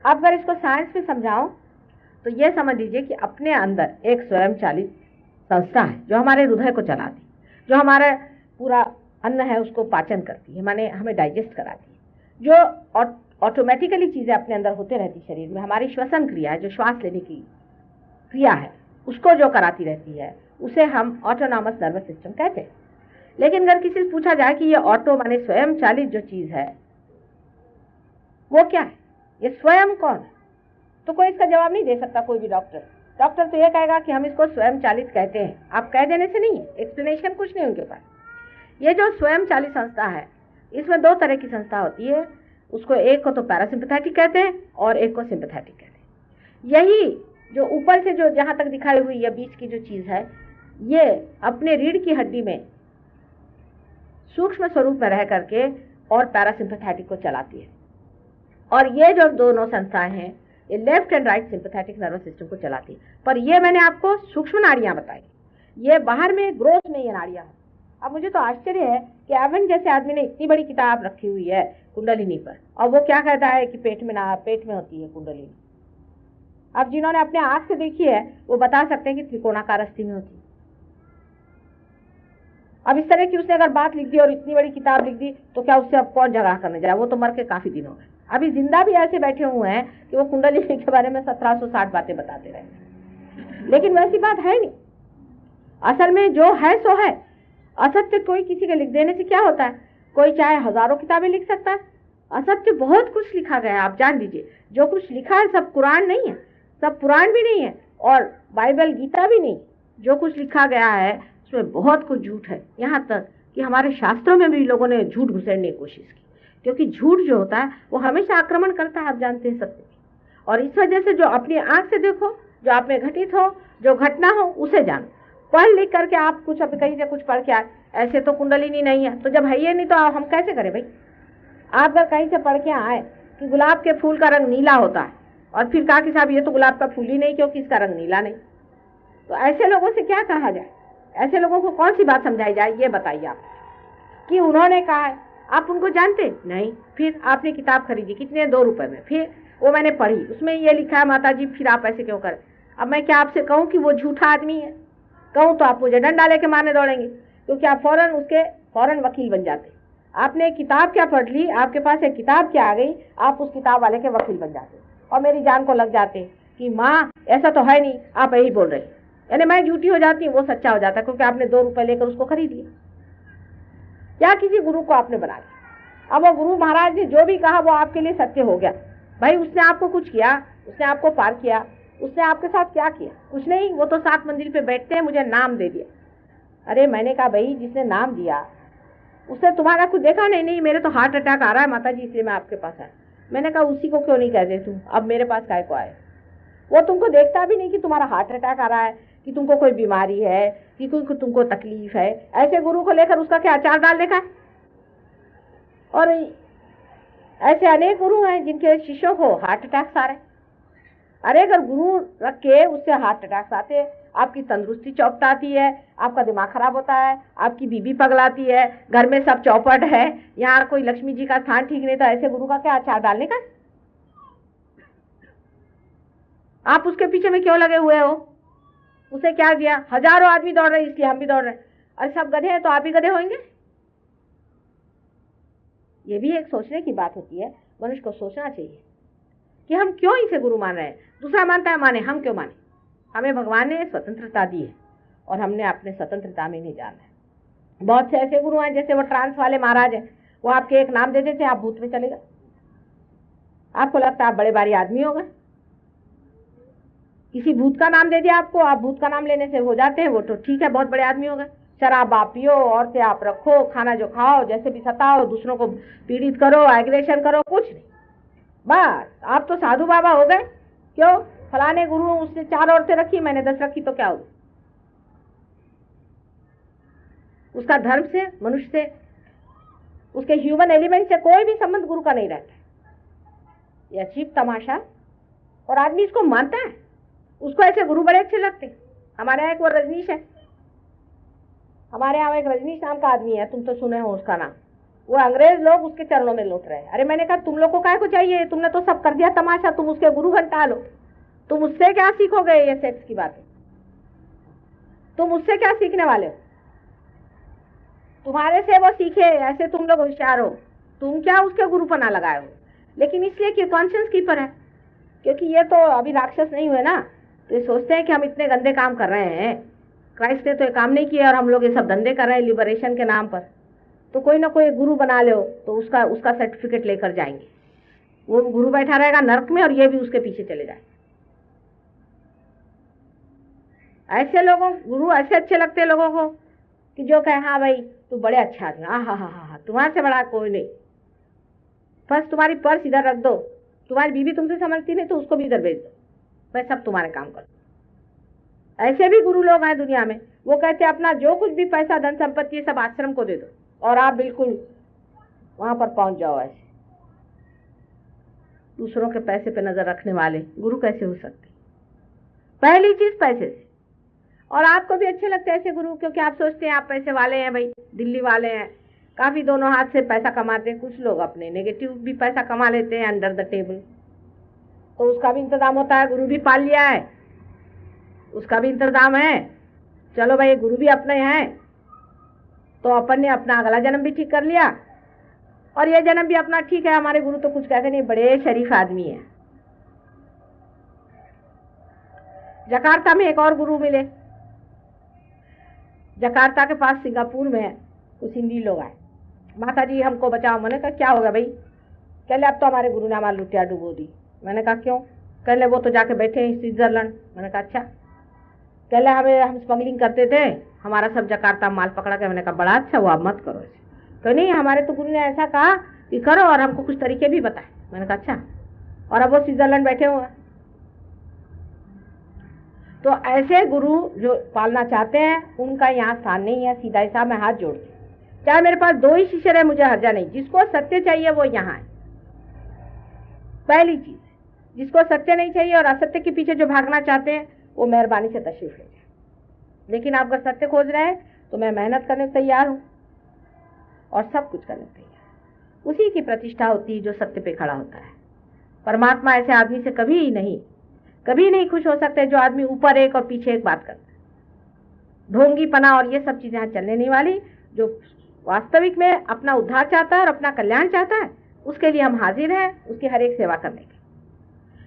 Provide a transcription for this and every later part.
आप अगर इसको साइंस में समझाओ तो ये समझ लीजिए कि अपने अंदर एक स्वयंचालित संस्था है जो हमारे हृदय को चलाती, जो हमारा पूरा अन्न है उसको पाचन करती है, माने हमें डाइजेस्ट कराती है, जो ऑटोमेटिकली चीजें अपने अंदर होते रहती शरीर में। हमारी श्वसन क्रिया है, जो श्वास लेने की क्रिया है, उसको जो कराती रहती है उसे हम ऑटोनॉमस नर्वस सिस्टम कहते हैं। लेकिन अगर किसी से पूछा जाए कि ये ऑटो माने स्वयंचालित जो चीज है वो क्या है, ये स्वयं कौन है, तो कोई इसका जवाब नहीं दे सकता। कोई भी डॉक्टर तो ये कहेगा कि हम इसको स्वयंचालित कहते हैं। आप कह देने से नहीं है, एक्सप्लेनेशन कुछ नहीं उनके पास। ये जो स्वयंचालित संस्था है इसमें दो तरह की संस्था होती है, उसको एक को तो पैरासिम्पैथेटिक कहते हैं और एक को सिंपैथेटिक कहते हैं। यही जो ऊपर से जो जहां तक दिखाई हुई या बीच की जो चीज है, ये अपने रीढ़ की हड्डी में सूक्ष्म स्वरूप में रह करके और पैरासिम्पैथेटिक को चलाती है। और ये जो दोनों संस्थाएं हैं ये left and right sympathetic nervous system को चलाती है। पर ये मैंने आपको सूक्ष्म नाड़ियां बताई, ये बाहर में ग्रोथ में ये नाड़ियां हैं। अब मुझे तो आश्चर्य है कि एवन जैसे आदमी ने इतनी बड़ी किताब रखी हुई है कुंडलिनी पर, और वो क्या कहता है कि पेट में होती है कुंडलिनी। अब जिन्होंने अपने आंख से देखी है वो बता सकते हैं कि त्रिकोणाकार अस्थि में होती है। अब इस तरह की उसने अगर बात लिख दी और इतनी बड़ी किताब लिख दी तो क्या उससे अब कौन जगह करने जाए, वो तो मर के काफी दिन हो गए। अभी जिंदा भी ऐसे बैठे हुए हैं कि वो कुंडलिनी के बारे में 1760 बातें बताते रहे, लेकिन वैसी बात है नहीं। असल में जो है सो है, असत्य कोई किसी के लिख देने से क्या होता है, कोई चाहे हजारों किताबें लिख सकता है। असत्य बहुत कुछ लिखा गया है, आप जान लीजिए। जो कुछ लिखा है सब कुरान नहीं है, सब पुराण भी नहीं है और बाइबल गीता भी नहीं। जो कुछ लिखा गया है उसमें बहुत कुछ झूठ है, यहाँ तक कि हमारे शास्त्रों में भी लोगों ने झूठ घुसेड़ने की कोशिश की, क्योंकि झूठ जो होता है वो हमेशा आक्रमण करता है, आप जानते हैं सत्य की। और इस वजह से जो अपनी आंख से देखो, जो आप में घटित हो, जो घटना हो उसे जानो। पढ़ लिख करके आप कुछ अब कहीं से कुछ पढ़ के आए, ऐसे तो कुंडलिनी नहीं है, तो जब है ये नहीं तो हम कैसे करें भाई। आप अगर कहीं से पढ़ के आए कि गुलाब के फूल का रंग नीला होता है और फिर कहा कि साहब ये तो गुलाब का फूल ही नहीं क्योंकि इसका रंग नीला नहीं, तो ऐसे लोगों से क्या कहा जाए, ऐसे लोगों को कौन सी बात समझाई जाए, ये बताइए आप। कि उन्होंने कहा है, आप उनको जानते नहीं, फिर आपने किताब खरीदी कितने, 2 रुपए में, फिर वो मैंने पढ़ी, उसमें ये लिखा है माता जी, फिर आप ऐसे क्यों करें। अब मैं क्या आपसे कहूँ कि वो झूठा आदमी है, कहूँ तो आप मुझे डंडा लेके मारने दौड़ेंगे, क्योंकि आप फौरन वकील बन जाते। आपने किताब क्या पढ़ ली, आपके पास एक किताब क्या आ गई, आप उस किताब वाले के वकील बन जाते और मेरी जान को लग जाते कि माँ ऐसा तो है नहीं, आप यही बोल रहे। यानी मैं झूठी हो जाती हूँ, वो सच्चा हो जाता, क्योंकि आपने 2 रुपए लेकर उसको खरीद लिया। या किसी गुरु को आपने बना लिया, अब वो गुरु महाराज ने जो भी कहा वो आपके लिए सत्य हो गया। भाई उसने आपको कुछ किया, उसने आपको पार किया, उसने आपके साथ क्या किया, कुछ नहीं। वो तो 7 मंजिल पे बैठते हैं, मुझे नाम दे दिया। अरे मैंने कहा भाई जिसने नाम दिया उसने तुम्हारा कुछ देखा नहीं, नहीं मेरे तो हार्ट अटैक आ रहा है माता जी इसलिए मैं आपके पास आया। मैंने कहा उसी को क्यों नहीं कहते तुम, अब मेरे पास काय को आए। वो तुमको देखता भी नहीं कि तुम्हारा हार्ट अटैक आ रहा है, कि तुमको कोई बीमारी है, कि कोई तुमको तकलीफ है। ऐसे गुरु को लेकर उसका क्या अचार डाल देखा। और ऐसे अनेक गुरु हैं जिनके शिष्यों को हार्ट अटैक्स आ रहे। अरे अगर गुरु रख के उससे हार्ट अटैक्स आते, आपकी तंदुरुस्ती चौपटाती है, आपका दिमाग खराब होता है, आपकी बीबी पगलाती है, घर में सब चौपट है, यहाँ कोई लक्ष्मी जी का स्थान ठीक नहीं, तो ऐसे गुरु का क्या अचार डालने का। आप उसके पीछे में क्यों लगे हुए हो, उसे क्या दिया। हजारों आदमी दौड़ रहे इसलिए हम भी दौड़ रहे। अरे सब गधे हैं तो आप भी गधे होंगे। ये भी एक सोचने की बात होती है, मनुष्य को सोचना चाहिए कि हम क्यों इसे गुरु मान रहे हैं। दूसरा मानता है माने, हम क्यों माने। हमें भगवान ने स्वतंत्रता दी है और हमने अपने स्वतंत्रता में नहीं जाना है। बहुत से ऐसे गुरु हैं जैसे वो ट्रांस वाले महाराज हैं, वो आपके एक नाम दे देते आप भूत में चले गए, आपको लगता है आप बड़े भारी आदमी हो गए। किसी भूत का नाम दे दिया आपको, आप भूत का नाम लेने से हो जाते हैं, वो तो ठीक है बहुत बड़े आदमी हो गए। शराब आप पियो, औरतें आप रखो, खाना जो खाओ, जैसे भी सताओ, दूसरों को पीड़ित करो, एग्रेशन करो, कुछ नहीं, बस आप तो साधु बाबा हो गए। क्यों, फलाने गुरु उसने 4 औरतें रखी, मैंने 10 रखी, तो क्या होगा। उसका धर्म से, मनुष्य से, उसके ह्यूमन एलिमेंट से कोई भी संबंध गुरु का नहीं रहता। ये अजीब तमाशा, और आदमी इसको मानता है। उसको ऐसे गुरु बड़े अच्छे लगते। हमारे यहाँ एक वो रजनीश है, हमारे यहाँ एक रजनीश नाम का आदमी है, तुम तो सुने हो उसका नाम। वो अंग्रेज लोग उसके चरणों में लौट रहे हैं। अरे मैंने कहा तुम लोग को काय को चाहिए, तुमने तो सब कर दिया तमाशा, तुम उसके गुरु घंटा लो। तुम उससे क्या सीखोगे ये सेक्स की बातें? तुम उससे क्या सीखने वाले हो? तुम्हारे से वो सीखे, ऐसे तुम लोग होशियार हो। तुम क्या उसके गुरु पना लगाए हो? लेकिन इसलिए कि कॉन्शियस कीपर है, क्योंकि ये तो अभी राक्षस नहीं हुए ना, तो ये सोचते हैं कि हम इतने गंदे काम कर रहे हैं, क्राइस्ट ने तो ये काम नहीं किया और हम लोग ये सब धंधे कर रहे हैं लिबरेशन के नाम पर, तो कोई ना कोई गुरु बना लो तो उसका सर्टिफिकेट लेकर जाएंगे। वो गुरु बैठा रहेगा नरक में और ये भी उसके पीछे चले जाए। ऐसे लोगों गुरु ऐसे अच्छे लगते हैं लोगों को कि जो कहे हाँ भाई तू बड़े अच्छा आदमी, हाँ तुम्हारे से बड़ा कोई नहीं, बस तुम्हारी पर्स इधर रख दो, तुम्हारी बीवी तुमसे समझती नहीं तो उसको भी इधर भेज दो, मैं सब तुम्हारे काम कर दो। ऐसे भी गुरु लोग हैं दुनिया में। वो कहते हैं अपना जो कुछ भी पैसा धन संपत्ति सब आश्रम को दे दो और आप बिल्कुल वहां पर पहुंच जाओ। ऐसे दूसरों के पैसे पे नजर रखने वाले गुरु कैसे हो सकते? पहली चीज पैसे से। और आपको भी अच्छे लगते हैं ऐसे गुरु, क्योंकि आप सोचते हैं आप पैसे वाले हैं, भाई दिल्ली वाले हैं, काफी दोनों हाथ से पैसा कमाते हैं। कुछ लोग अपने नेगेटिव भी पैसा कमा लेते हैं अंडर द टेबल, तो उसका भी इंतजाम होता है। गुरु भी पाल लिया है, उसका भी इंतजाम है। चलो भाई गुरु भी अपने हैं, तो अपन ने अपना अगला जन्म भी ठीक कर लिया और ये जन्म भी अपना ठीक है। हमारे गुरु तो कुछ कहते नहीं, बड़े शरीफ आदमी है। जकार्ता में एक और गुरु मिले। जकार्ता के पास सिंगापुर में कुछ हिंदी लोग आए, माता जी हमको बचाओ। मैंने कहा क्या होगा भाई? कहले अब तो हमारे गुरु ने हमारी लुटिया डुबो दी। मैंने कहा क्यों? कहले वो तो जाके बैठे हैं स्विट्जरलैंड। मैंने कहा अच्छा। कहले हम स्मगलिंग करते थे, हमारा सब जकार्ता माल पकड़ा के। मैंने कहा बड़ा अच्छा, वो आप मत करो ऐसे। कह नहीं हमारे तो गुरु ने ऐसा कहा कि करो और हमको कुछ तरीके भी बताए। मैंने कहा अच्छा। और अब वो स्विट्जरलैंड बैठे हुए हैं। तो ऐसे गुरु जो पालना चाहते हैं उनका यहाँ स्थान नहीं है। सीधा ही साहब मैं हाथ जोड़ती, चाहे मेरे पास 2 ही शिष्य है, मुझे हर्जा नहीं। जिसको सत्य चाहिए वो यहाँ है। पहली चीज, जिसको सत्य नहीं चाहिए और असत्य के पीछे जो भागना चाहते हैं वो मेहरबानी से तशरीफ ले जाए। लेकिन आप अगर सत्य खोज रहे हैं तो मैं मेहनत करने तैयार हूँ और सब कुछ करने तैयार। उसी की प्रतिष्ठा होती है जो सत्य पे खड़ा होता है। परमात्मा ऐसे आदमी से कभी नहीं खुश हो सकते जो आदमी ऊपर एक और पीछे एक बात करता है। ढोंगी पना और ये सब चीजें चलने नहीं वाली। जो वास्तविक में अपना उद्धार चाहता है और अपना कल्याण चाहता है, उसके लिए हम हाजिर हैं, उसकी हर एक सेवा करने की।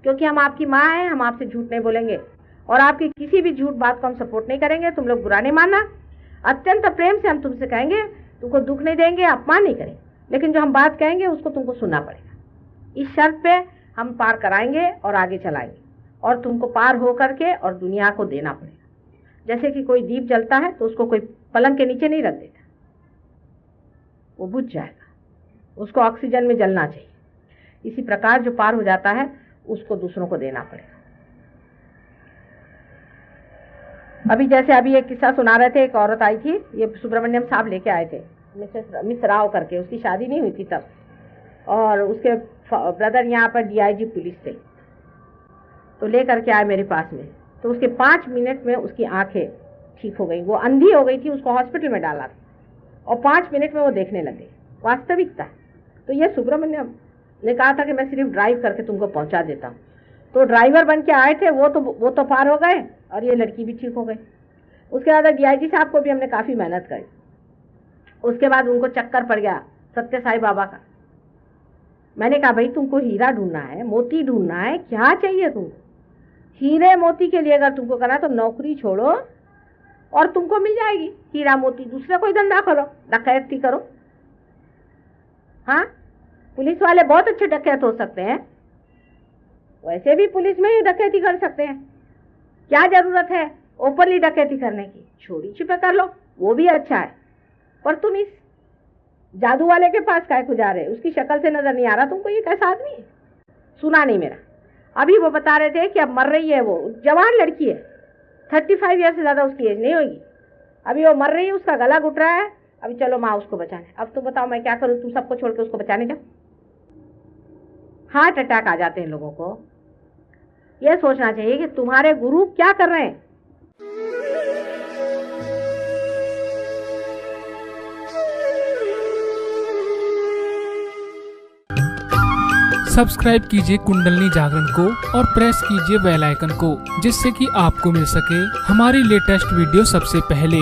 क्योंकि हम आपकी माँ हैं, हम आपसे झूठ नहीं बोलेंगे और आपकी किसी भी झूठ बात को हम सपोर्ट नहीं करेंगे। तुम लोग बुरा नहीं मानना, अत्यंत प्रेम से हम तुमसे कहेंगे, तुमको दुख नहीं देंगे, अपमान नहीं करेंगे, लेकिन जो हम बात कहेंगे उसको तुमको सुनना पड़ेगा। इस शर्त पे हम पार कराएंगे और आगे चलाएंगे और तुमको पार हो करके और दुनिया को देना पड़ेगा। जैसे कि कोई दीप जलता है तो उसको कोई पलंग के नीचे नहीं रख देता, वो बुझ जाएगा, उसको ऑक्सीजन में जलना चाहिए। इसी प्रकार जो पार हो जाता है उसको दूसरों को देना पड़ेगा। अभी एक किस्सा सुना रहे थे। एक औरत आई थी, ये सुब्रमण्यम साहब लेके आए थे, मिस राव करके। उसकी शादी नहीं हुई थी तब, और उसके ब्रदर यहाँ पर DIG पुलिस थे, तो ले करके आए मेरे पास में। तो उसके 5 मिनट में उसकी आंखें ठीक हो गई। वो अंधी हो गई थी, उसको हॉस्पिटल में डाला था और 5 मिनट में वो देखने लगे। वास्तविकता। तो ये सुब्रमण्यम ने कहा था कि मैं सिर्फ ड्राइव करके तुमको पहुंचा देता हूँ। तो ड्राइवर बन के आए थे, वो तो पार हो गए और ये लड़की भी ठीक हो गई। उसके बाद DIG साहब को भी हमने काफ़ी मेहनत करी। उसके बाद उनको चक्कर पड़ गया सत्य साई बाबा का। मैंने कहा भाई तुमको हीरा ढूंढना है, मोती ढूंढना है, क्या चाहिए तुमको? हीरे मोती के लिए अगर तुमको करना तो नौकरी छोड़ो और तुमको मिल जाएगी हीरा मोती। दूसरा कोई धंधा करो, डकैती करो। हाँ, पुलिस वाले बहुत अच्छे डकैत हो सकते हैं, वैसे भी पुलिस में ही डकैती कर सकते हैं। क्या जरूरत है ओपनली डकैती करने की? छोड़ी छिपे कर लो, वो भी अच्छा है। पर तुम इस जादू वाले के पास काय को जा रहे? उसकी शक्ल से नजर नहीं आ रहा तुमको ये कैसा आदमी है? सुना नहीं मेरा। अभी वो बता रहे थे कि अब मर रही है, वो जवान लड़की है, 35 ईयर से ज्यादा उसकी एज नहीं होगी। अभी वो मर रही है, उसका गला घुट रहा है। अभी चलो माँ उसको बचाने। अब तुम बताओ मैं क्या करूँ? तुम सबको छोड़ के उसको बचाने जाओ? हार्ट अटैक आ जाते हैं लोगों को। यह सोचना चाहिए कि तुम्हारे गुरु क्या कर रहे हैं। सब्सक्राइब कीजिए कुंडलनी जागरण को और प्रेस कीजिए बेल आइकन को, जिससे कि आपको मिल सके हमारी लेटेस्ट वीडियो सबसे पहले।